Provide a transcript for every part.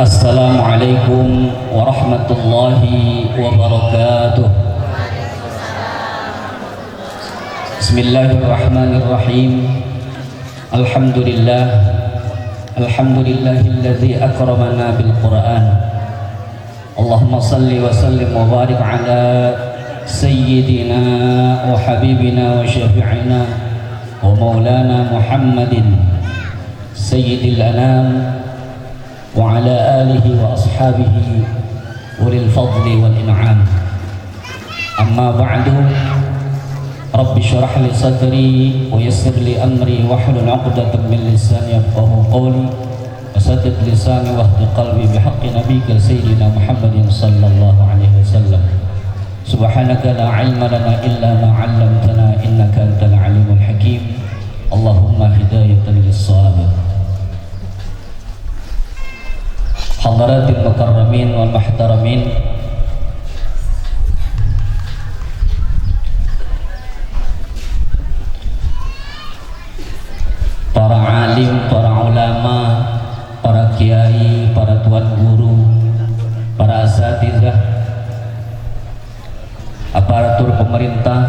Assalamualaikum warahmatullahi wabarakatuh. Bismillahirrahmanirrahim. Alhamdulillah, alhamdulillahilladzi akramana bil Qur'an. Allahumma salli wa sallim wa barik ala sayyidina wa habibina wa syafi'ina wa maulana Muhammadin sayyidil anam wa ala alihi wa ashabihi ulil fadli wal in'am. Amma ba'du, rabbi syrah li sadri wa yassir li amri wahlul 'uqdatam min lisani yafqahu qawli wa saddid lisani wahdi qalbi bihaqqi nabiyyika sayyidina Muhammadin sallallahu alaihi wasallam. Subhanaka la 'ilma lana illa ma 'allamtana innaka antal alimul hakim. Allahumma hidayatan lis-shawab. Hadaratil mukarramin wal muhtaramin, para alim, para ulama, para kiai, para tuan guru, para asatizah, aparatur pemerintah,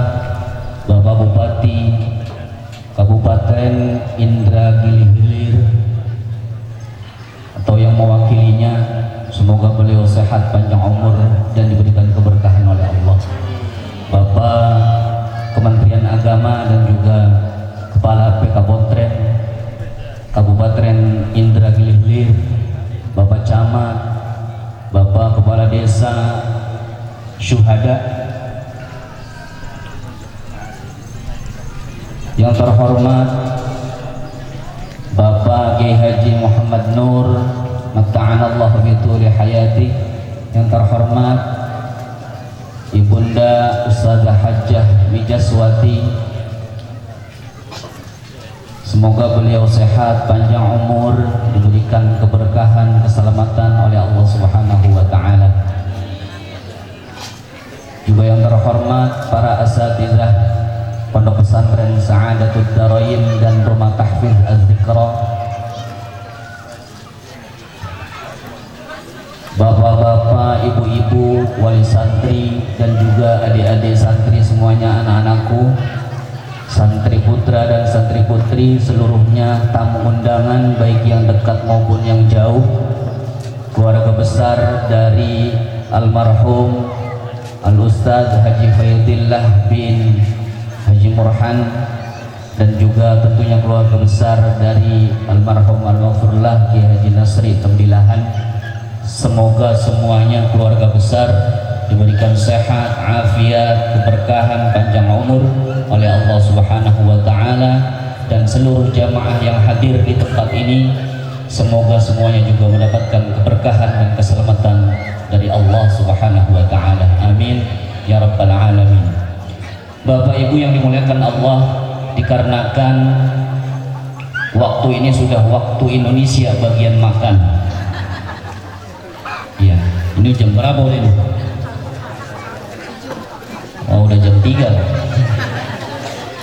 Bapak Bupati Kabupaten Indragiri Hilir atau yang mewakilinya, semoga beliau sehat, panjang umur, dan diberikan keberkahan oleh Allah. Bapak Kementerian Agama dan juga Kepala PK Bontren Kabupaten Indragiri Hilir, Bapak Camat, Bapak Kepala Desa, syuhada, yang terhormat Bapak Kiai Haji Muhammad Nur Matta'anallahu bituli hayati, yang terhormat Ibunda Ustazah Hajjah Mijaswati, semoga beliau sehat, panjang umur, diberikan keberkahan, keselamatan oleh Allah Subhanahu wa ta'ala. Juga yang terhormat para asatizah Pondok Pesantren Sa'adatul Darain dan Rumah Tahfiz Az-Zikra, bapak-bapak, ibu-ibu, wali santri, dan juga adik-adik santri semuanya, anak-anakku, santri putra dan santri putri seluruhnya, tamu undangan baik yang dekat maupun yang jauh, keluarga besar dari almarhum Al-Ustaz Haji Faidillah bin Haji Murhan, dan juga tentunya keluarga besar dari almarhum Al-Maghfurlah Kiai Haji Nasri Tembilahan. Semoga semuanya keluarga besar diberikan sehat, afiat, keberkahan, panjang umur oleh Allah Subhanahu wa ta'ala, dan seluruh jamaah yang hadir di tempat ini semoga semuanya juga mendapatkan keberkahan dan keselamatan dari Allah Subhanahu wa ta'ala. Amin ya rabbal alamin. Bapak Ibu yang dimuliakan Allah, dikarenakan waktu ini sudah waktu Indonesia bagian makan. Ya, ini jam berapa ini? Oh, udah jam 3.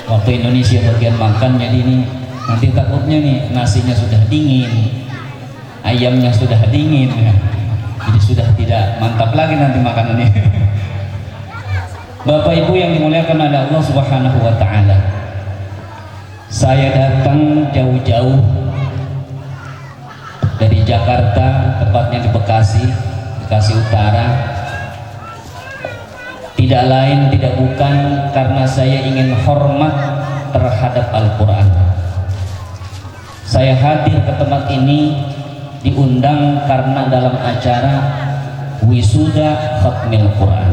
Waktu Indonesia bagian makan, jadi ini nanti takutnya nih nasinya sudah dingin, ayamnya sudah dingin, ya. Jadi sudah tidak mantap lagi nanti makanannya. Bapak Ibu yang dimuliakan oleh Allah Subhanahu wa ta'ala, saya datang jauh-jauh dari Jakarta, tepatnya di Bekasi Utara, tidak lain tidak bukan karena saya ingin hormat terhadap Al-Quran. Saya hadir ke tempat ini diundang karena dalam acara wisuda khatmil Quran,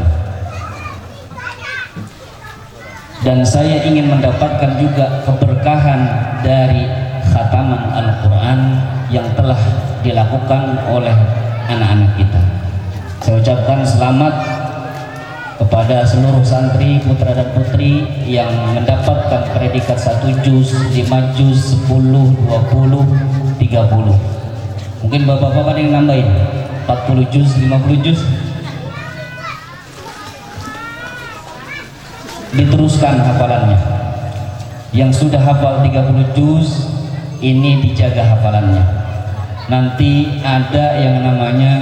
dan saya ingin mendapatkan juga keberkahan dari khataman Al-Quran yang telah dilakukan oleh anak-anak kita. Saya ucapkan selamat kepada seluruh santri, putra dan putri yang mendapatkan predikat 1 juz, 5 juz, 10, 20, 30. Mungkin bapak-bapak ada yang nambahin 40 juz, 50 juz. Diteruskan hafalannya. Yang sudah hafal 30 juz ini dijaga hafalannya. Nanti ada yang namanya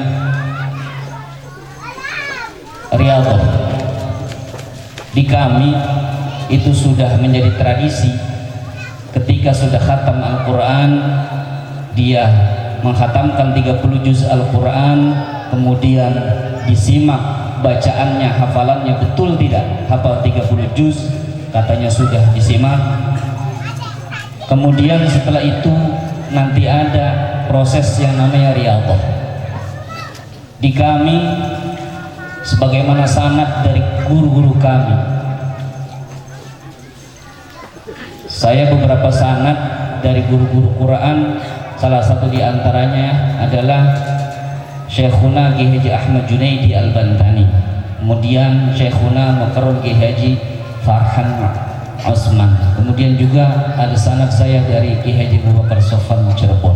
riyadhah. Di kami itu sudah menjadi tradisi, ketika sudah khatam Al-Quran, dia menghatamkan 30 juz Al-Quran, kemudian disimak bacaannya, hafalannya betul tidak hafal 30 juz, katanya sudah disimak. Kemudian setelah itu nanti ada proses yang namanya riyadhah. Di kami, sebagaimana sanad dari guru-guru kami, saya beberapa sanad dari guru-guru Quran, salah satu di antaranya adalah Syekhuna Ki Haji Ahmad Junaidi Al-Bantani, kemudian Syekhuna Makarun Ki Haji Farhan Osman, kemudian juga ada sanad saya dari Ki Haji Abu Bakar Sofan Cirebon.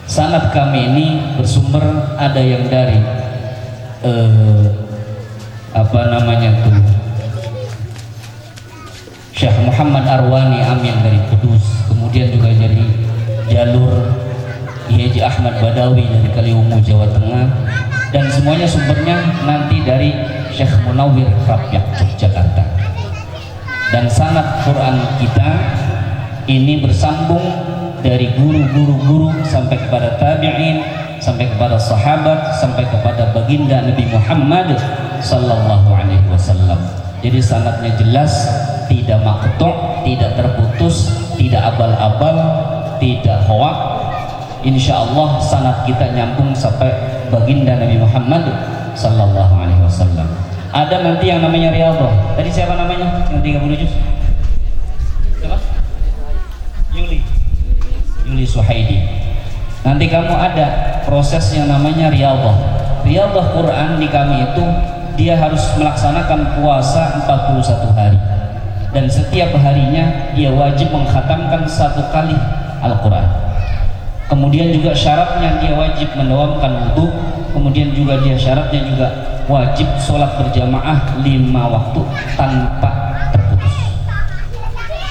Sanad kami ini bersumber, ada yang dari apa namanya tuh, Syekh Muhammad Arwani Amin dari Kudus, kemudian juga dari jalur Haji Ahmad Badawi dari Kaliwungu Jawa Tengah, dan semuanya sumbernya nanti dari Syekh Munawwir Rabiak Yogyakarta. Dan sanad Quran kita ini bersambung dari guru-guru sampai kepada tabi'in, sampai kepada sahabat, sampai kepada baginda Nabi Muhammad sallallahu alaihi wasallam. Jadi sanadnya jelas, tidak maqtu', tidak terputus, tidak abal-abal, tidak hoak. Insya Allah sanad kita nyambung sampai baginda Nabi Muhammad sallallahu alaihi wasallam. Ada nanti yang namanya riyadhah. Tadi siapa namanya? Yang 30 juz? Siapa? Yuli Suhaidi. Nanti kamu ada proses yang namanya riyadhah. Riyadhah Quran di kami itu dia harus melaksanakan puasa 41 hari. Dan setiap harinya dia wajib mengkhatamkan 1 kali Al-Quran. Kemudian juga syaratnya dia wajib mendawamkan wudu. Kemudian juga dia syaratnya juga wajib sholat berjamaah 5 waktu tanpa terputus.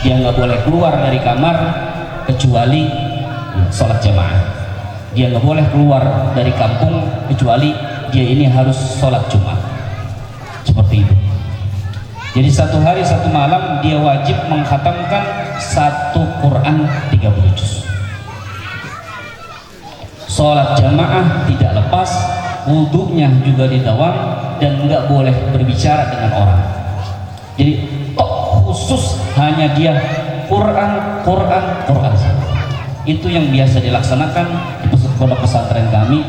Dia nggak boleh keluar dari kamar kecuali sholat jamaah. Dia nggak boleh keluar dari kampung kecuali dia ini harus sholat Jumat. Seperti itu. Jadi 1 hari 1 malam dia wajib mengkhatamkan 1 Quran 30 juz. Sholat jamaah tidak lepas, wudhunya juga didawam, dan nggak boleh berbicara dengan orang. Jadi khusus hanya dia Quran. Itu yang biasa dilaksanakan di pondok pesantren kami,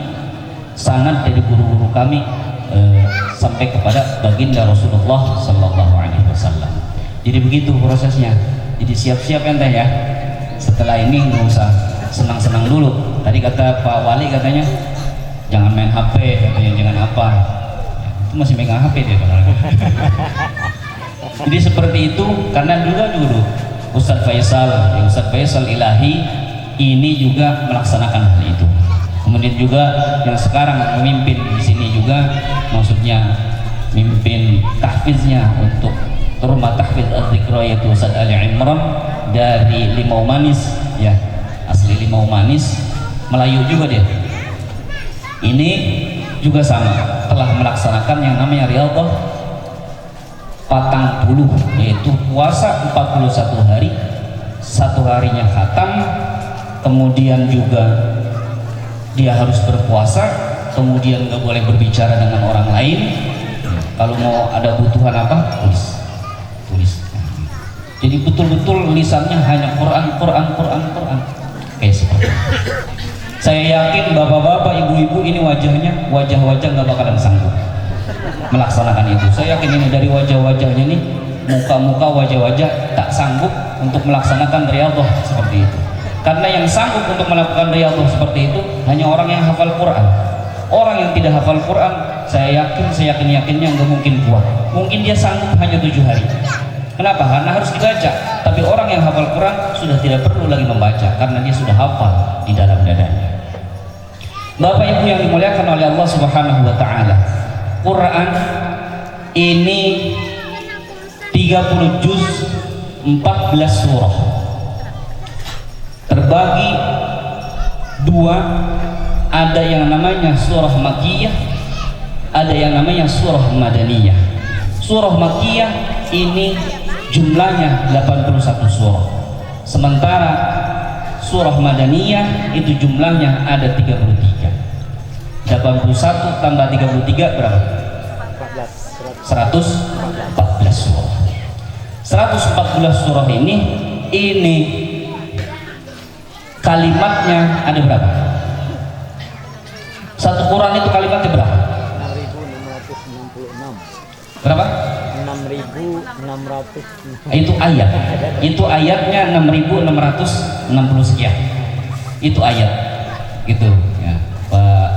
sanad dari guru-guru kami sampai kepada baginda Rasulullah sallallahu alaihi wasallam. Jadi begitu prosesnya. Jadi siap-siap ente ya. Setelah ini nggak usah senang-senang dulu. Tadi kata Pak Wali katanya jangan main HP, katanya jangan apa. Itu masih megang HP dia. Jadi seperti itu, karena dulu Ustadz Faisal Ilahi ini juga melaksanakan hal itu. Kemudian juga yang sekarang memimpin di sini juga, maksudnya mimpin tahfiznya untuk rumah tahfiz Az-Zikra, yaitu Ustadz Ali Imran dari Limau Manis, ya, asli Limau Manis, Melayu juga dia. Ini juga sama, telah melaksanakan yang namanya riyadhah patang puluh, yaitu puasa 41 hari, 1 harinya khatam. Kemudian juga dia harus berpuasa, kemudian nggak boleh berbicara dengan orang lain. Kalau mau ada butuhan apa, tulis. Jadi betul-betul lisannya hanya Quran. Kayak seperti itu. Saya yakin bapak-bapak, ibu-ibu ini wajah-wajah nggak bakalan sanggup melaksanakan itu. Saya yakin ini dari wajah-wajahnya nih, muka-muka wajah-wajah tak sanggup untuk melaksanakan riyadhah seperti itu. Karena yang sanggup untuk melakukan riyadhah seperti itu hanya orang yang hafal Quran. Orang yang tidak hafal Quran, saya yakinnya nggak mungkin kuat. Mungkin dia sanggup hanya 7 hari. Kenapa? Karena harus dibaca. Tapi orang yang hafal Quran sudah tidak perlu lagi membaca, karena dia sudah hafal di dalam dadanya. Bapak Ibu yang dimuliakan oleh Allah Subhanahu wa taala, Quran ini 30 juz, 14 surah. terbagi dua, ada yang namanya surah Makkiyah, ada yang namanya surah Madaniyah. Surah Makkiyah ini jumlahnya 81 surah, sementara surah Madaniyah itu jumlahnya ada 33. 81 tambah 33 berapa? 114 surah. 114 surah ini kalimatnya ada berapa? Satu Quran itu kalimatnya berapa? 6.666. Berapa? 6.600. Itu ayat. Itu ayatnya 6.660 sekian. Itu ayat. Gitu ya, Pak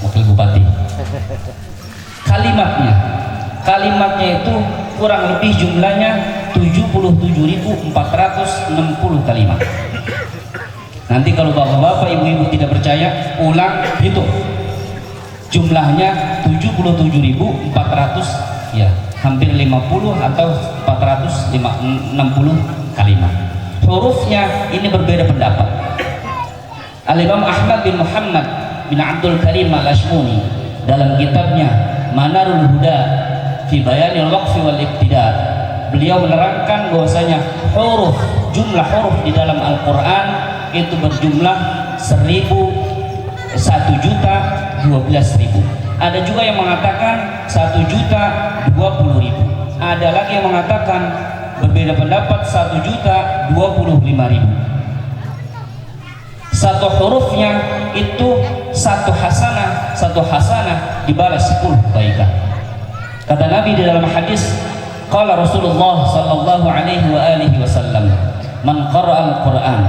Wakil Bupati. Kalimatnya itu kurang lebih jumlahnya 77.460 kalimat. Nanti kalau bapak-bapak, ibu-ibu tidak percaya, ulang hitung. Jumlahnya 77.400, ya, hampir 50 atau 460 kalimat. Hurufnya ini berbeda pendapat. Al-Imam Ahmad bin Muhammad bin Abdul Karim Al-Ashmuni dalam kitabnya Manarul Huda fi Bayanil Waqfi wal Ibtida', beliau menerangkan bahwasanya jumlah huruf di dalam Al-Quran itu berjumlah 1.012.000. Ada juga yang mengatakan 1.020.000. Ada lagi yang mengatakan berbeda pendapat 1.025.000. Satu hurufnya itu satu hasanah dibalas 10 kebaikan. Kata Nabi di dalam hadis, qala Rasulullah sallallahu alaihi wa alihi wasallam, man qara'al Qur'an,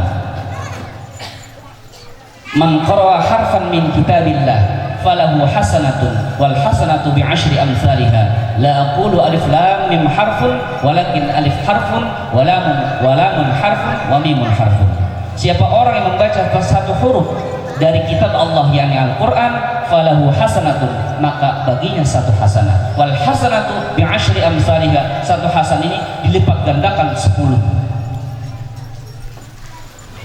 man qara'a harfan min kitabillah falahu hasanatun wal hasanatu bi 10 amsalha, la aqulu alif lam mim harfun walakin alif harfun wa lamun harfun wa mimun harfun. Siapa orang yang membaca satu huruf dari kitab Allah yakni Al-Quran, falahu hasanatun, maka baginya satu hasanah, wal hasanatu bi 10 amsalha, satu hasanah ini dilipat gandakan 10.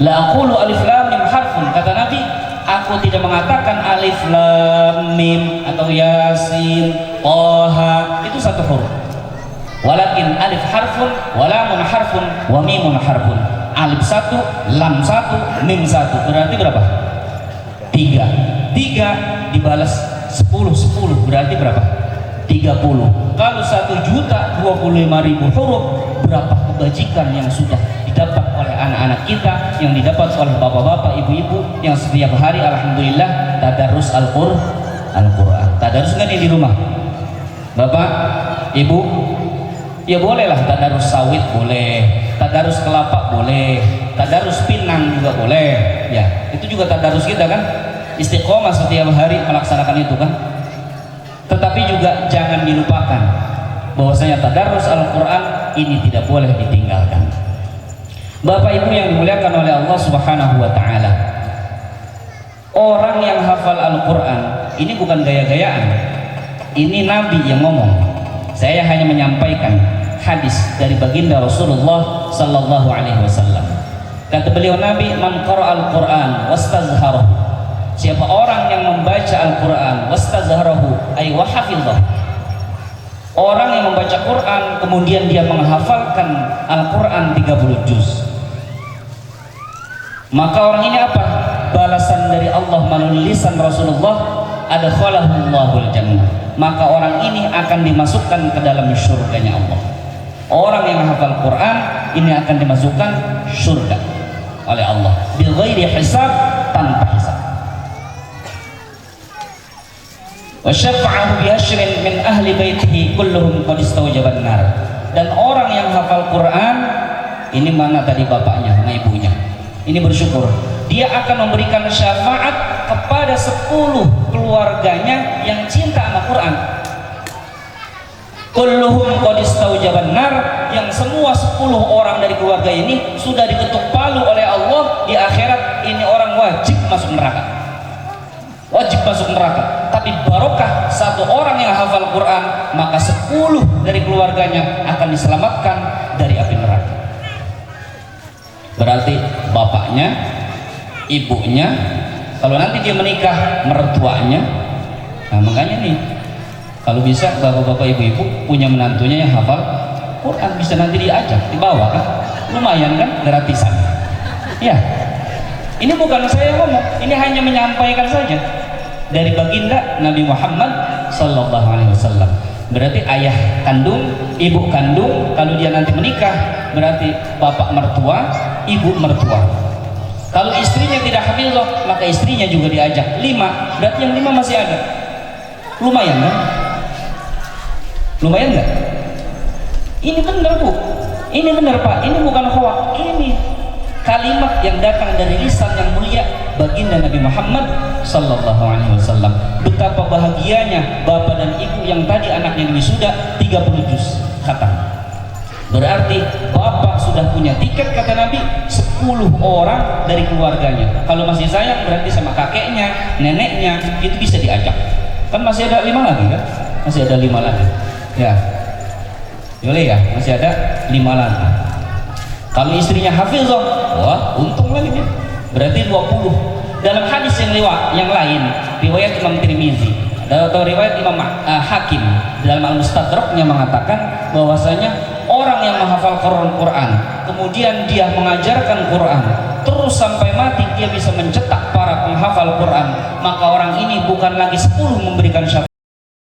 La aqulu alif lam mim harfun, kata Nabi, aku tidak mengatakan alif lam mim atau yasin toha, itu satu huruf. Walakin alif harfun wa lamun harfun wa mimun harfun. Alif satu, lam satu, mim satu, berarti berapa? 3 dibalas 10 berarti berapa? 30. Kalau 1.025.000 huruf, berapa kebajikan yang sudah didapat oleh anak-anak kita, yang didapat oleh bapak-bapak, ibu-ibu yang setiap hari alhamdulillah tadarus Al-Quran. Tadarus nggak di rumah? Bapak, ibu, ya bolehlah tadarus sawit, boleh tadarus kelapa, boleh tadarus pinang juga boleh, ya itu juga tadarus kita kan, istiqomah setiap hari melaksanakan itu kan. Tetapi juga jangan dilupakan bahwasanya tadarus Al-Quran ini tidak boleh ditinggalkan. Bapak Ibu yang dimuliakan oleh Allah Subhanahu wa Ta'ala, orang yang hafal Al-Quran ini bukan gaya-gayaan, ini Nabi yang ngomong. Saya hanya menyampaikan hadis dari baginda Rasulullah sallallahu alaihi wasallam. Kata beliau, Nabi, man qara'al Qur'an wastazharahu, siapa orang yang membaca Al-Quran, wastazharahu ay wahafizah, orang yang membaca Quran kemudian dia menghafalkan Al-Quran 30 juz, maka orang ini apa? Balasan dari Allah melalui lisan Rasulullah, adkhalahullahu al-jannah, maka orang ini akan dimasukkan ke dalam surganya Allah. Orang yang menghafal Quran ini akan dimasukkan surga oleh Allah bighairi hisab, tanpa hisab. Wa syafa'ahu bi asyrin min ahli baitihi kulluhum qad istawjaban nar. Dan orang yang hafal Quran ini, mana tadi bapaknya, mana ibunya, ini bersyukur, dia akan memberikan syafaat kepada 10 keluarganya yang cinta sama Quran. Kulluhum qad istawjaban nar, yang semua 10 orang dari keluarga ini sudah diketuk palu oleh Allah di akhirat, ini orang wajib masuk neraka. Wajib masuk neraka. Tapi barokah satu orang yang hafal Quran, maka 10 dari keluarganya akan diselamatkan dari api neraka. Berarti bapaknya, ibunya, kalau nanti dia menikah mertuanya. Nah makanya nih, kalau bisa bapak-bapak ibu-ibu punya menantunya yang hafal Quran, bisa nanti diajak, dibawa kan, lumayan kan, gratisan ya. Ini bukan saya ngomong, ini hanya menyampaikan saja dari baginda Nabi Muhammad Sallallahu Alaihi Wasallam. Berarti ayah kandung, ibu kandung, kalau dia nanti menikah berarti bapak mertua, ibu mertua. Kalau istrinya tidak hafizah, maka istrinya juga diajak. 5, berarti yang 5 masih ada. Lumayan kan? Lumayan nggak? Ini benar Bu, ini benar Pak, ini bukan hoak, ini kalimat yang datang dari lisan yang mulia baginda Nabi Muhammad Sallallahu Alaihi Wasallam. Betapa bahagianya bapak dan ibu yang tadi anaknya wisuda 30 juz khatam. Berarti bapak sudah punya tiket kata Nabi 10 orang dari keluarganya. Kalau masih sayang berarti sama kakeknya, neneknya itu bisa diajak. Kan masih ada 5 lagi kan? Masih ada 5 lagi. Ya, boleh ya? Masih ada 5 lagi. Kalau istrinya hafizah, wah untung lagi dia. Berarti 20. Dalam hadis yang lain, riwayat Imam Tirmizi atau riwayat Imam Hakim dalam Al-Mustadraknya mengatakan bahwasanya orang yang menghafal Quran, kemudian dia mengajarkan Quran, terus sampai mati dia bisa mencetak para penghafal Quran, maka orang ini bukan lagi 10 memberikan syafaat.